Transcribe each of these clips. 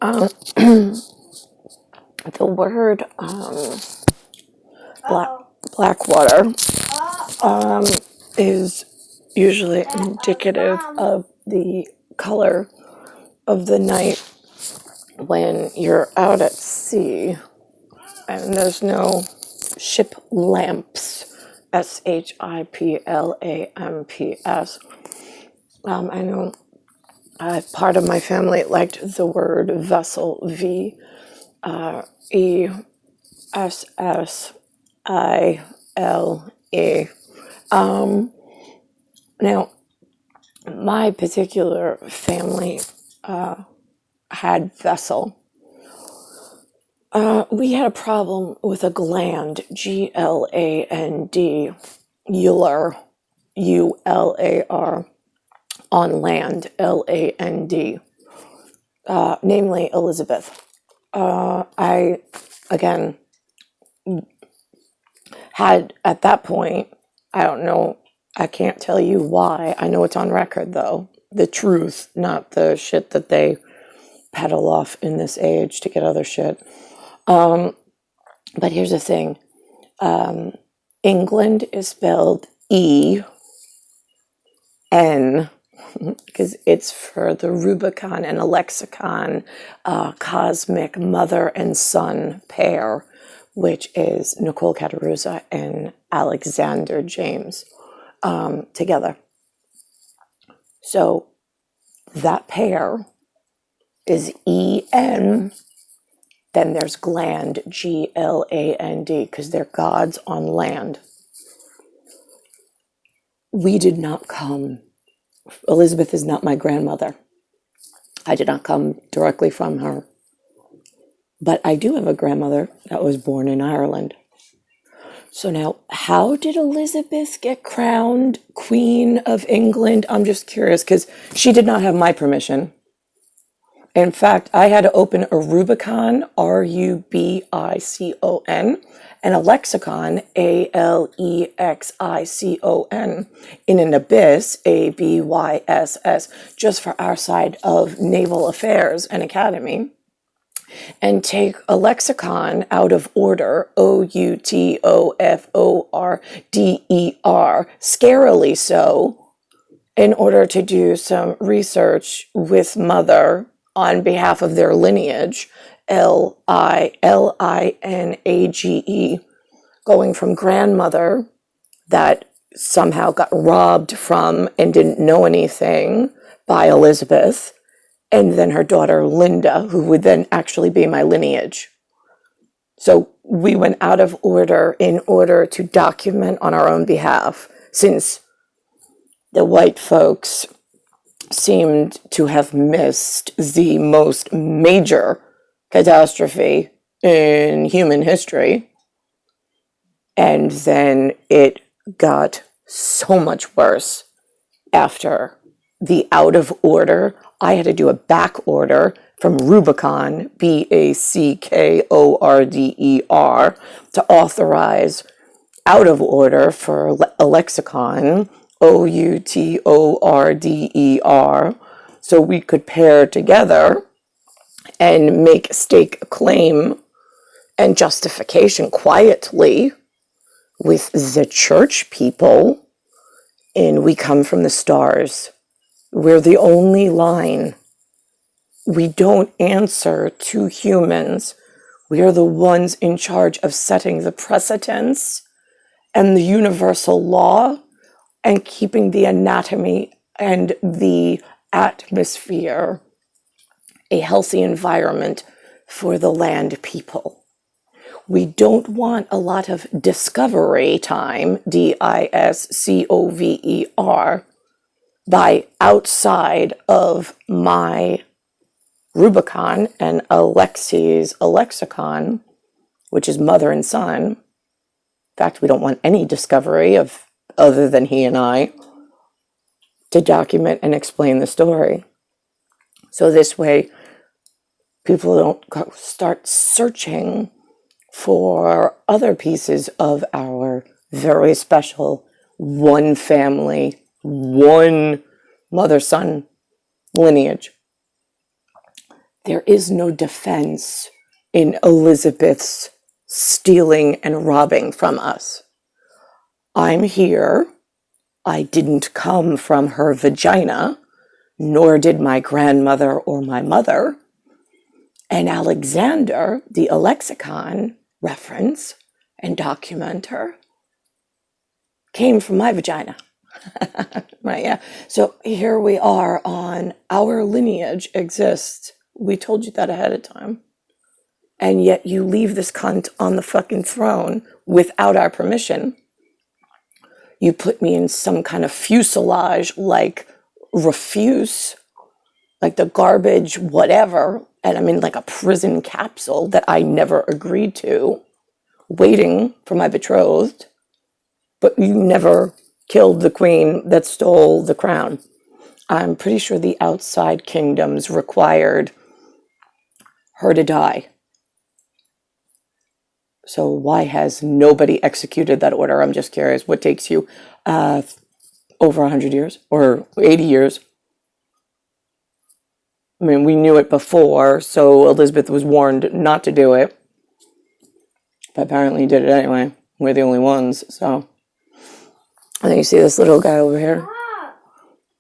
The word Blackwater is usually indicative of the color of the night when you're out at sea and there's no ship lamps, SHIPLAMPS. I know part of my family liked the word vessel, VESSILE. Now, my particular family had vessel. We had a problem with a gland, GLAND, ULAR, ULAR, on land, LAND, namely Elizabeth. I, again, had at that point, I don't know, I can't tell you why. I know it's on record, though. The truth, not the shit that they peddle off in this age to get other shit. But here's the thing. England is spelled E-N, because it's for the Rubicon and Alexicon cosmic mother and son pair, which is Nicole Cataruzza and Alexander James together. So that pair is E-N. Then there's gland, G-L-A-N-D, because they're gods on land. We did not come. Elizabeth is not my grandmother. I did not come directly from her. But I do have a grandmother that was born in Ireland. So now, how did Elizabeth get crowned Queen of England? I'm just curious, because she did not have my permission. In fact, I had to open a Rubicon, R-U-B-I-C-O-N, and a lexicon, A-L-E-X-I-C-O-N, in an abyss, A-B-Y-S-S, just for our side of naval affairs and academy, and take a lexicon out of order, O-U-T-O-F-O-R-D-E-R, scarily so, in order to do some research with mother on behalf of their lineage, L-I-L-I-N-A-G-E, going from grandmother that somehow got robbed from and didn't know anything by Elizabeth, and then her daughter Linda, who would then actually be my lineage. So we went out of order in order to document on our own behalf, since the white folks seemed to have missed the most major catastrophe in human history. And then it got so much worse after the out of order. I had to do a back order from Rubicon, B-A-C-K-O-R-D-E-R, to authorize out of order for a lexicon, O-U-T-O-R-D-E-R, so we could pair together and make stake a claim and justification quietly with the church people in We Come From the Stars. We're the only line. We don't answer to humans. We are the ones in charge of setting the precedents and the universal law and keeping the anatomy and the atmosphere a healthy environment for the land people. We don't want a lot of discovery time, D-I-S-C-O-V-E-R, by outside of my Rubicon and Alexi's Alexicon, which is mother and son. In fact, we don't want any discovery of other than he and I to document and explain the story. So this way, people don't start searching for other pieces of our very special one family, one mother-son lineage. There is no defense in Elizabeth's stealing and robbing from us. I'm here. I didn't come from her vagina, nor did my grandmother or my mother. And Alexander, the Alexicon reference and documenter, came from my vagina. Right, yeah. So here we are on our lineage exists. We told you that ahead of time. And yet you leave this cunt on the fucking throne without our permission. You put me in some kind of fuselage, like refuse, like the garbage, whatever. And I'm in like a prison capsule that I never agreed to, waiting for my betrothed. But you never killed the queen that stole the crown. I'm pretty sure the outside kingdoms required her to die. So why has nobody executed that order? I'm just curious. What takes you over 100 years or 80 years? I mean, we knew it before, so Elizabeth was warned not to do it. But apparently did it anyway. We're the only ones, so. I think you see this little guy over here.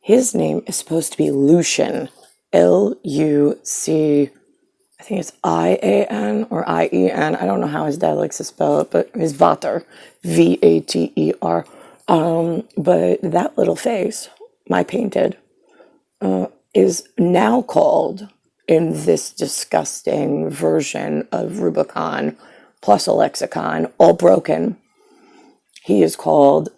His name is supposed to be Lucian. L-U-C, I think it's I-A-N or I-E-N. I don't know how his dad likes to spell it, but his Vater, V-A-T-E-R. But that little face, my painted, is now called, in this disgusting version of Rubicon plus a lexicon, all broken, he is called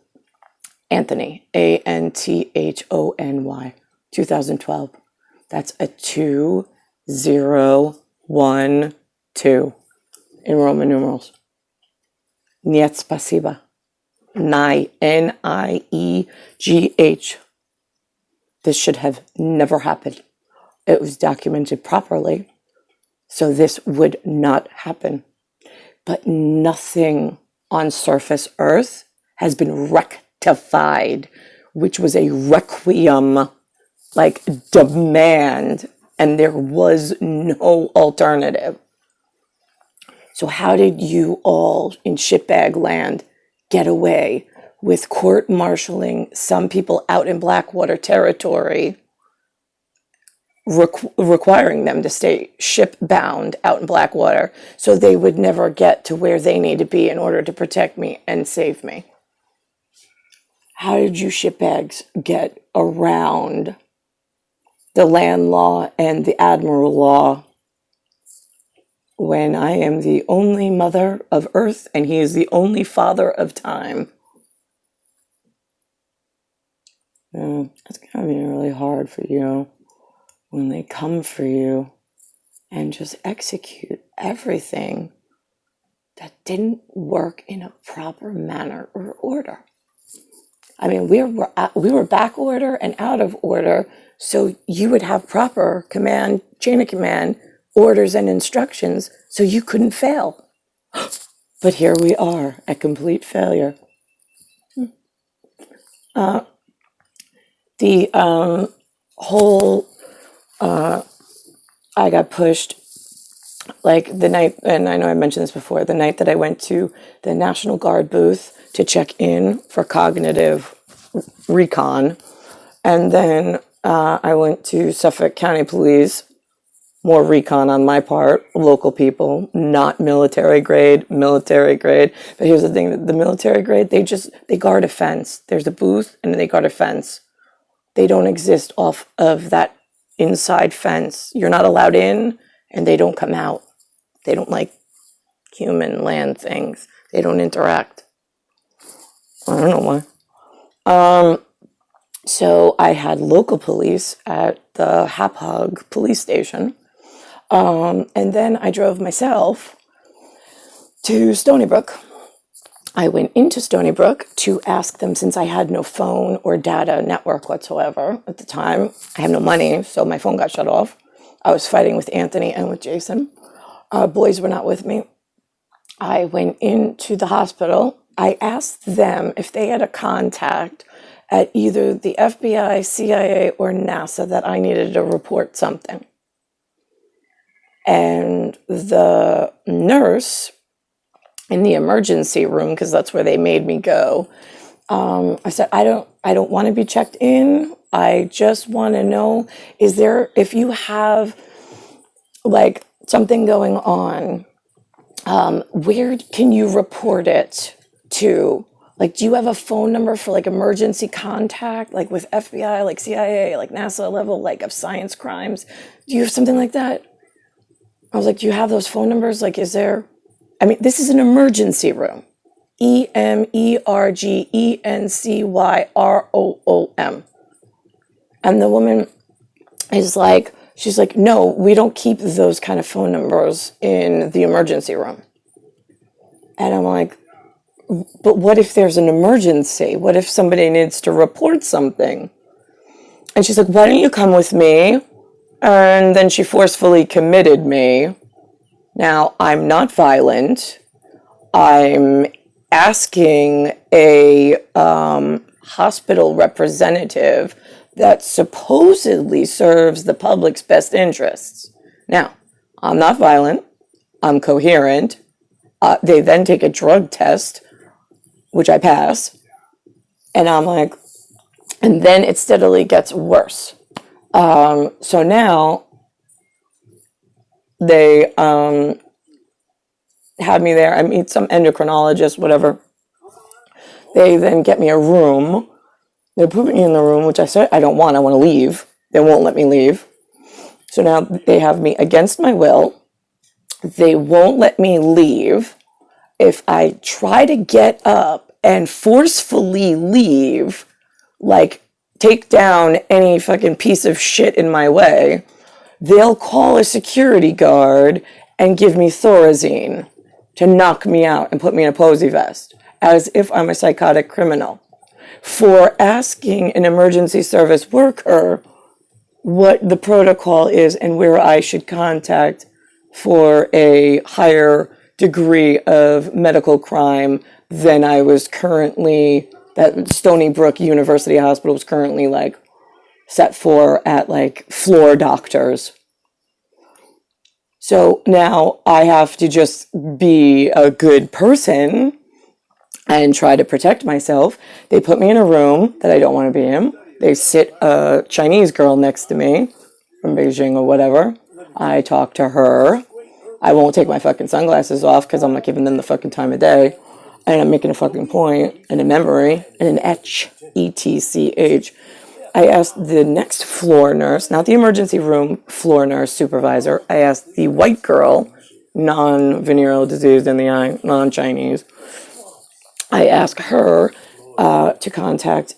Anthony, A-N-T-H-O-N-Y, 2012. That's a 2012 in Roman numerals. Niet spasiba. N-I-E-G-H. This should have never happened. It was documented properly, so this would not happen. But nothing on surface Earth has been rectified, which was a requiem, like demand, and there was no alternative. So how did you all in shitbag land get away with court-martialing some people out in Blackwater territory, requiring them to stay ship-bound out in Blackwater so they would never get to where they need to be in order to protect me and save me? How did you shitbags get around the land law and the admiral law when I am the only mother of earth and he is the only father of time? It's gonna be really hard for you when they come for you and just execute everything that didn't work in a proper manner or order. I mean, we were back order and out of order, so you would have proper command, chain of command, orders and instructions, so you couldn't fail. But here we are, at complete failure. The whole, I got pushed, like the night, and I know I mentioned this before, the night that I went to the National Guard booth to check in for cognitive recon, and then I went to Suffolk County Police, more recon on my part, local people, not military grade. But here's the thing, the military grade, they guard a fence. There's a booth and they guard a fence. They don't exist off of that inside fence. You're not allowed in and they don't come out. They don't like human land things. They don't interact. I don't know why. So I had local police at the Hap-Hog police station. And then I drove myself to Stony Brook. I went into Stony Brook to ask them, since I had no phone or data network whatsoever at the time. I had no money, so my phone got shut off. I was fighting with Anthony and with Jason. Boys were not with me. I went into the hospital. I asked them if they had a contact at either the FBI, CIA, or NASA that I needed to report something. And the nurse in the emergency room, because that's where they made me go, I said, I don't want to be checked in. I just want to know, if you have like something going on, where can you report it to? Like, do you have a phone number for like emergency contact, like with FBI, like CIA, like NASA level, like of science crimes? Do you have something like that? I was like, do you have those phone numbers? Like, this is an emergency room. EMERGENCYROOM. And the woman is like, she's like, no, we don't keep those kind of phone numbers in the emergency room. And I'm like, but what if there's an emergency? What if somebody needs to report something? And she's like, why don't you come with me? And then she forcefully committed me. Now, I'm not violent. I'm asking a hospital representative that supposedly serves the public's best interests. Now, I'm not violent. I'm coherent. They then take a drug test, which I pass. And I'm like, and then it steadily gets worse. So now they have me there. I meet some endocrinologist, whatever. They then get me a room. They put me in the room, which I said I don't want. I want to leave. They won't let me leave. So now they have me against my will. They won't let me leave. If I try to get up and forcefully leave, like take down any fucking piece of shit in my way, they'll call a security guard and give me Thorazine to knock me out and put me in a posy vest, as if I'm a psychotic criminal, for asking an emergency service worker what the protocol is and where I should contact for a higher degree of medical crime than I was currently, that Stony Brook University Hospital was currently like set for at like floor doctors. So now I have to just be a good person and try to protect myself. They put me in a room that I don't want to be in. They sit a Chinese girl next to me from Beijing or whatever. I talk to her. I won't take my fucking sunglasses off because I'm not giving them the fucking time of day. And I'm making a fucking point and a memory and an etch, ETCH. I asked the next floor nurse, not the emergency room floor nurse supervisor. I asked the white girl, non-venereal disease in the eye, non-Chinese. I asked her to contact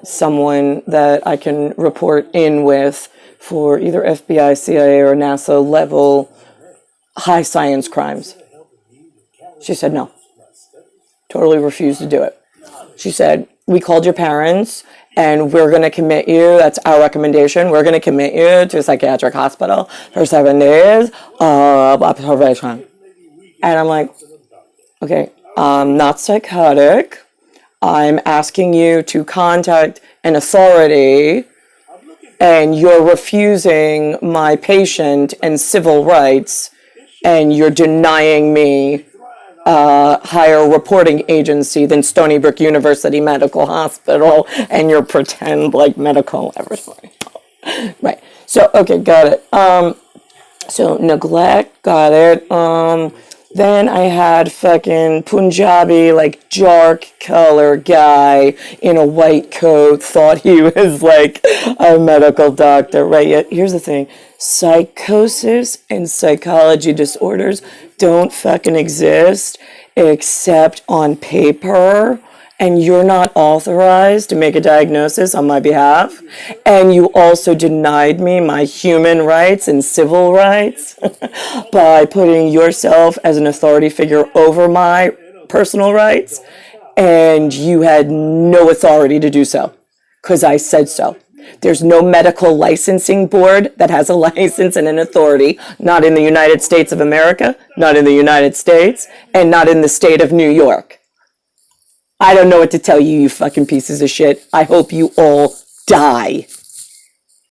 someone that I can report in with for either FBI, CIA, or NASA level high science crimes. She said no. Totally refused to do it. She said, we called your parents and we're going to commit you. That's our recommendation. We're going to commit you to a psychiatric hospital for 7 days of observation. And I'm like, okay, I'm not psychotic. I'm asking you to contact an authority and you're refusing my patient and civil rights and you're denying me higher reporting agency than Stony Brook University Medical Hospital and your pretend like medical laboratory. Right. So, okay, got it. So neglect, got it. Then I had fucking Punjabi, like dark color guy in a white coat, thought he was like a medical doctor, right? Yet, here's the thing. Psychosis and psychology disorders don't fucking exist except on paper, and you're not authorized to make a diagnosis on my behalf, and you also denied me my human rights and civil rights by putting yourself as an authority figure over my personal rights, and you had no authority to do so, because I said so. There's no medical licensing board that has a license and an authority, not in the United States of America, not in the United States, and not in the state of New York. I don't know what to tell you, you fucking pieces of shit. I hope you all die.